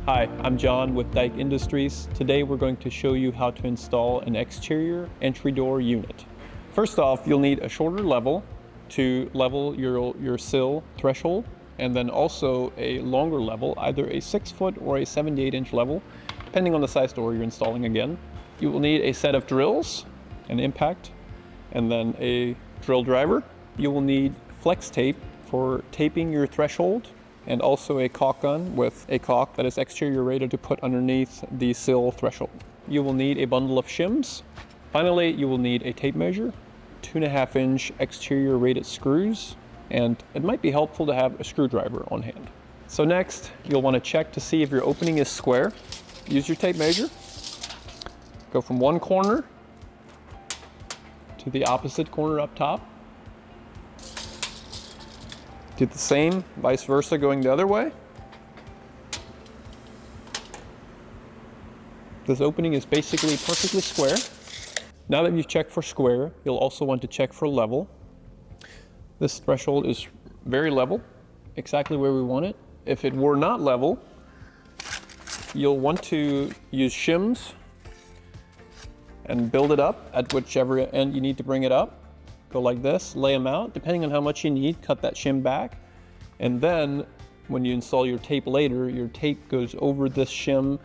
Hi, I'm John with Dyke Industries. Today we're going to show you how to install an exterior entry door unit. First off, you'll need a shorter level to level your sill threshold, and then also a longer level, either a 6-foot or a 78-inch level, depending on the size door you're installing again. You will need a set of drills, an impact, and then a drill driver. You will need flex tape for taping your threshold, and also a caulk gun with a caulk that is exterior rated to put underneath the sill threshold. You will need a bundle of shims. Finally, you will need a tape measure, 2.5-inch exterior rated screws, and it might be helpful to have a screwdriver on hand. So next, you'll want to check to see if your opening is square. Use your tape measure. Go from one corner to the opposite corner up top. Do the same, vice versa, going the other way. This opening is basically perfectly square. Now that you've checked for square, you'll also want to check for level. This threshold is very level, exactly where we want it. If it were not level, you'll want to use shims and build it up at whichever end you need to bring it up. Go like this, lay them out, depending on how much you need, cut that shim back. And then when you install your tape later, your tape goes over this shim,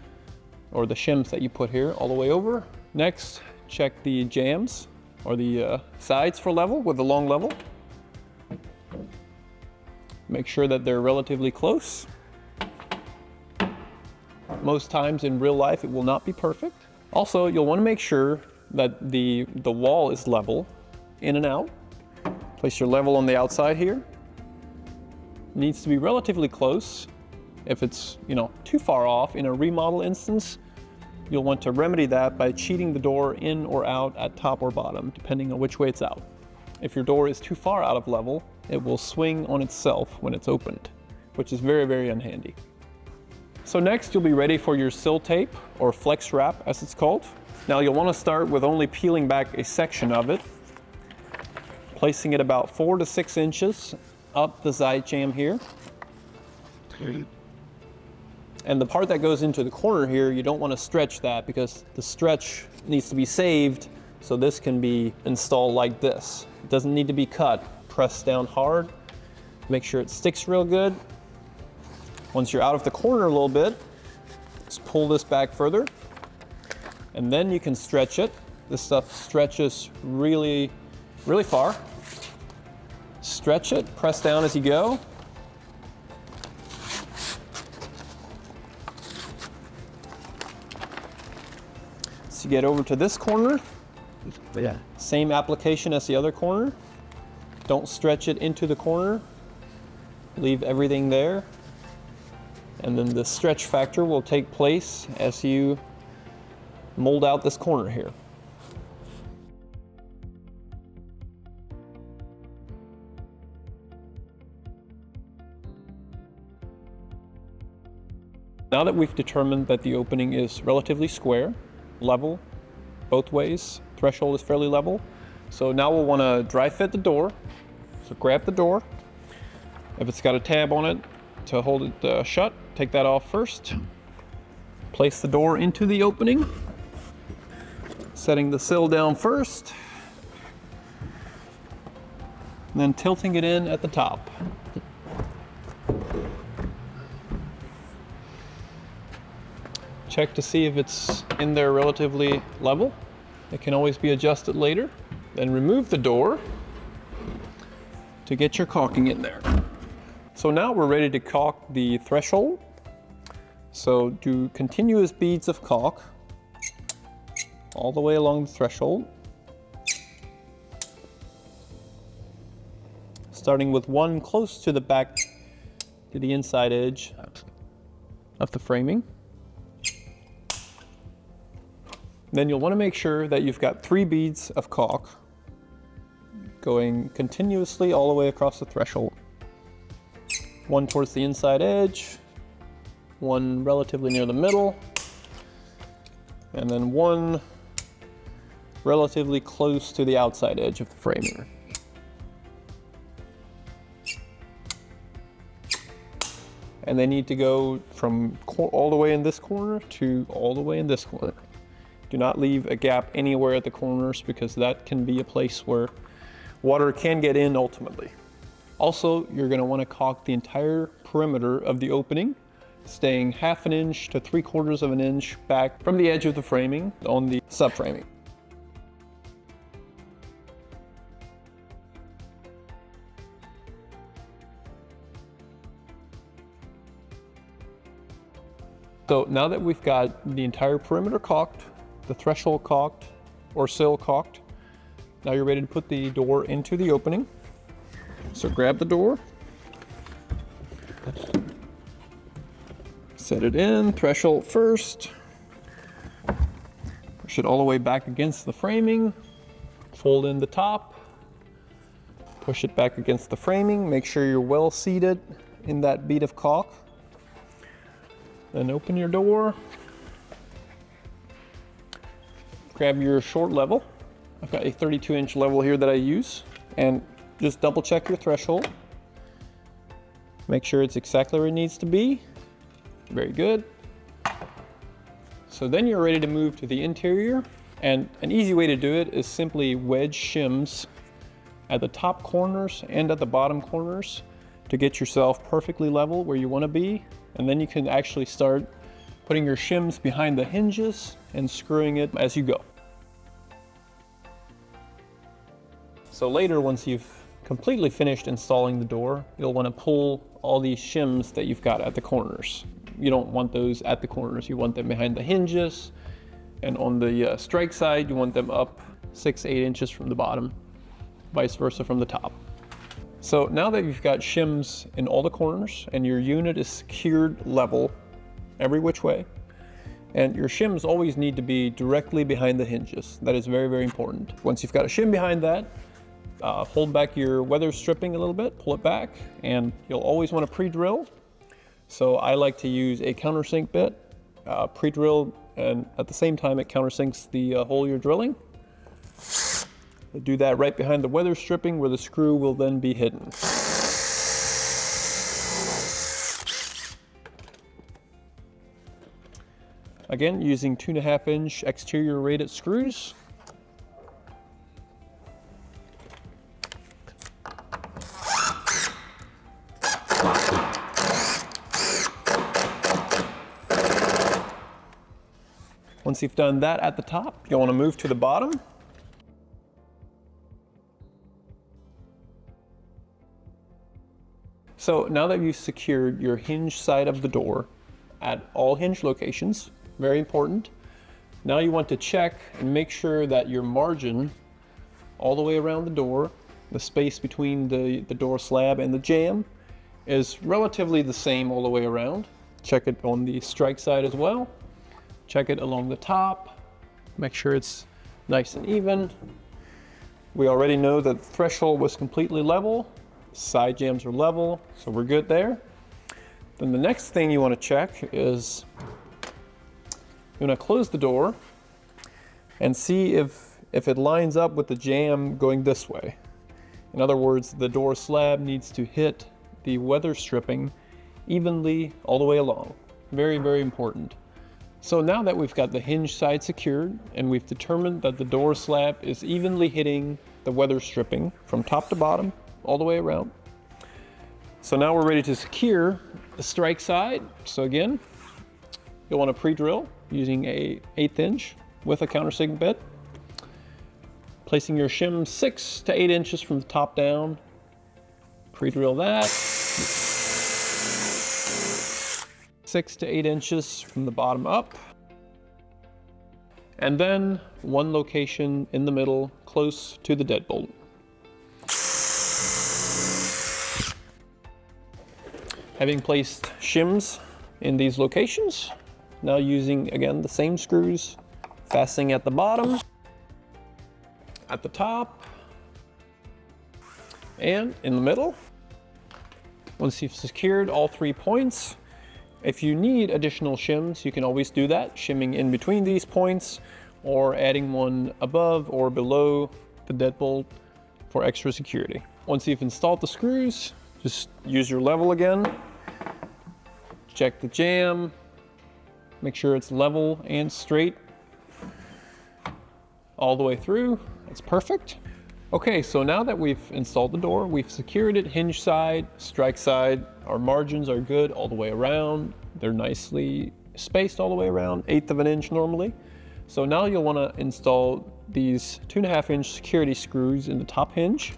or the shims that you put here, all the way over. Next, check the jambs, or the sides for level with the long level. Make sure that they're relatively close. Most times in real life, it will not be perfect. Also, you'll want to make sure that the wall is level in and out. Place your level on the outside here. It needs to be relatively close. If it's, too far off in a remodel instance, you'll want to remedy that by cheating the door in or out at top or bottom, depending on which way it's out. If your door is too far out of level, it will swing on itself when it's opened, which is very, very unhandy. So next, you'll be ready for your sill tape, or flex wrap as it's called. Now you'll want to start with only peeling back a section of it, placing it about 4 to 6 inches up the side jamb here. And the part that goes into the corner here, you don't want to stretch that because the stretch needs to be saved so this can be installed like this. It doesn't need to be cut. Press down hard, make sure it sticks real good. Once you're out of the corner a little bit, just pull this back further, and then you can stretch it. This stuff stretches really, really far. Stretch it, press down as you go. So you get over to this corner. Yeah. Same application as the other corner. Don't stretch it into the corner. Leave everything there. And then the stretch factor will take place as you mold out this corner here. Now that we've determined that the opening is relatively square, level, both ways, threshold is fairly level, so now we'll want to dry fit the door. So grab the door. If it's got a tab on it to hold it shut, take that off first. Place the door into the opening, setting the sill down first, and then tilting it in at the top. Check to see if it's in there relatively level. It can always be adjusted later. Then remove the door to get your caulking in there. So now we're ready to caulk the threshold. So do continuous beads of caulk all the way along the threshold. Starting with one close to the back, to the inside edge of the framing. Then you'll want to make sure that you've got 3 beads of caulk going continuously all the way across the threshold. One towards the inside edge, one relatively near the middle, and then one relatively close to the outside edge of the framing. and they need to go from all the way in this corner to all the way in this corner. Do not leave a gap anywhere at the corners, because that can be a place where water can get in ultimately. Also, you're going to want to caulk the entire perimeter of the opening, staying 1/2 inch to 3/4 of an inch back from the edge of the framing on the subframing. So now that we've got the entire perimeter caulked, the threshold caulked or sill caulked, now you're ready to put the door into the opening. So grab the door, set it in, threshold first, push it all the way back against the framing, fold in the top, push it back against the framing, make sure you're well seated in that bead of caulk. Then open your door, grab your short level. I've got a 32-inch level here that I use, and just double check your threshold. Make sure it's exactly where it needs to be. Very good. So then you're ready to move to the interior, and an easy way to do it is simply wedge shims at the top corners and at the bottom corners to get yourself perfectly level where you want to be. And then you can actually start putting your shims behind the hinges and screwing it as you go. So later, once you've completely finished installing the door, you'll want to pull all these shims that you've got at the corners. You don't want those at the corners. You want them behind the hinges, and on the strike side, you want them up 6-8 inches from the bottom, vice versa from the top. So now that you've got shims in all the corners and your unit is secured level every which way, and your shims always need to be directly behind the hinges. That is very, very important. Once you've got a shim behind that, hold back your weather stripping a little bit, pull it back, and you'll always want to pre-drill. So I like to use a countersink bit, pre-drill, and at the same time it countersinks the hole you're drilling. Do that right behind the weather stripping where the screw will then be hidden. Again, using 2.5 inch exterior rated screws. Once you've done that at the top, you'll want to move to the bottom. So now that you've secured your hinge side of the door at all hinge locations, very important, now you want to check and make sure that your margin all the way around the door, the space between the door slab and the jamb, is relatively the same all the way around. Check it on the strike side as well. Check it along the top, make sure it's nice and even. We already know that the threshold was completely level. Side jambs are level, so we're good there. Then the next thing you want to check is you want to close the door and see if it lines up with the jamb going this way. In other words, the door slab needs to hit the weather stripping evenly all the way along. Very, very important. So now that we've got the hinge side secured and we've determined that the door slab is evenly hitting the weather stripping from top to bottom, all the way around. So now we're ready to secure the strike side. So again, you'll want to pre-drill using a 1/8 inch with a countersink bit. Placing your shim 6 to 8 inches from the top down. Pre-drill that. 6 to 8 inches from the bottom up. And then one location in the middle, close to the deadbolt. Having placed shims in these locations, now using again the same screws, fastening at the bottom, at the top, and in the middle. Once you've secured all 3 points, if you need additional shims, you can always do that, shimming in between these points or adding one above or below the deadbolt for extra security. Once you've installed the screws, just use your level again, Check the jamb. Make sure it's level and straight all the way through. That's perfect. Okay, so now that we've installed the door, we've secured it hinge side, strike side. Our margins are good all the way around. They're nicely spaced all the way around, 1/8 of an inch normally. So now you'll want to install these 2.5 inch security screws in the top hinge.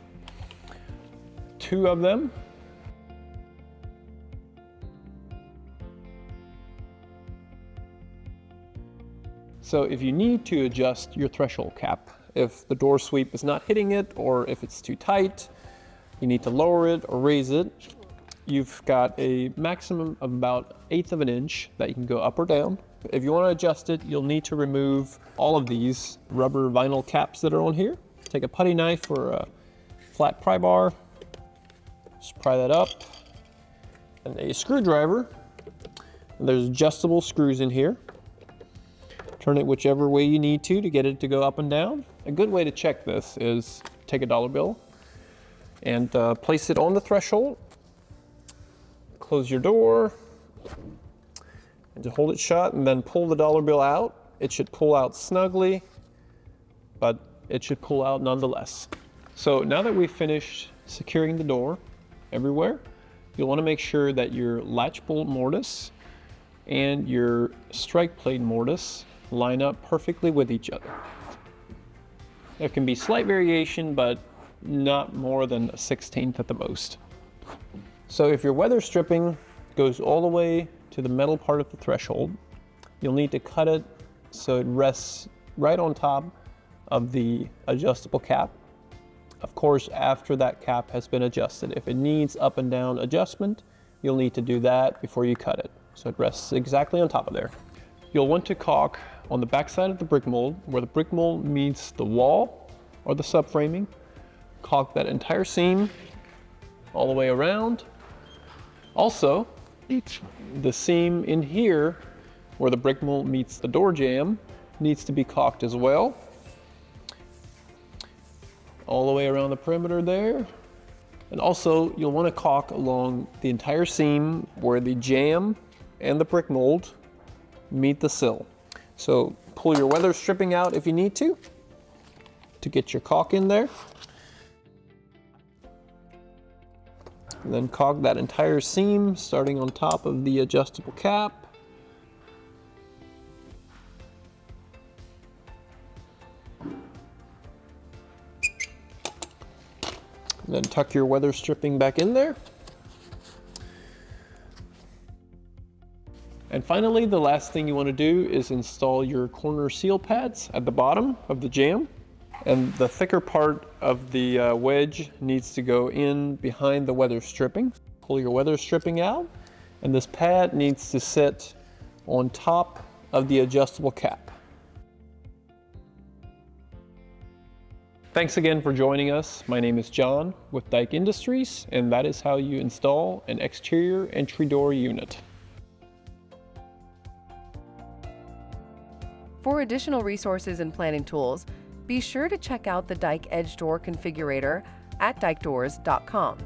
2 of them. So if you need to adjust your threshold cap, if the door sweep is not hitting it, or if it's too tight, you need to lower it or raise it. You've got a maximum of about 1/8 of an inch that you can go up or down. If you want to adjust it, you'll need to remove all of these rubber vinyl caps that are on here. Take a putty knife or a flat pry bar, just pry that up, and a screwdriver. And there's adjustable screws in here. Turn it whichever way you need to get it to go up and down. A good way to check this is take a dollar bill and place it on the threshold. Close your door and just hold it shut, and then pull the dollar bill out. It should pull out snugly, but it should pull out nonetheless. So now that we've finished securing the door everywhere, you'll want to make sure that your latch bolt mortise and your strike plate mortise line up perfectly with each other. There can be slight variation, but not more than a 1/16 at the most. So if your weather stripping goes all the way to the metal part of the threshold, you'll need to cut it so it rests right on top of the adjustable cap. Of course, after that cap has been adjusted. If it needs up and down adjustment, you'll need to do that before you cut it, so it rests exactly on top of there. You'll want to caulk on the back side of the brick mold, where the brick mold meets the wall or the subframing. Caulk that entire seam all the way around. Also, the seam in here where the brick mold meets the door jamb needs to be caulked as well. All the way around the perimeter there. And also, you'll want to caulk along the entire seam where the jamb and the brick mold meet the sill. So pull your weather stripping out if you need to get your caulk in there. And then caulk that entire seam starting on top of the adjustable cap. And then tuck your weather stripping back in there. And finally, the last thing you want to do is install your corner seal pads at the bottom of the jamb. And the thicker part of the wedge needs to go in behind the weather stripping. Pull your weather stripping out, and this pad needs to sit on top of the adjustable cap. Thanks again for joining us. My name is John with Dyke Industries, and that is how you install an exterior entry door unit. For additional resources and planning tools, be sure to check out the Dyke Edge Door Configurator at dykedoors.com.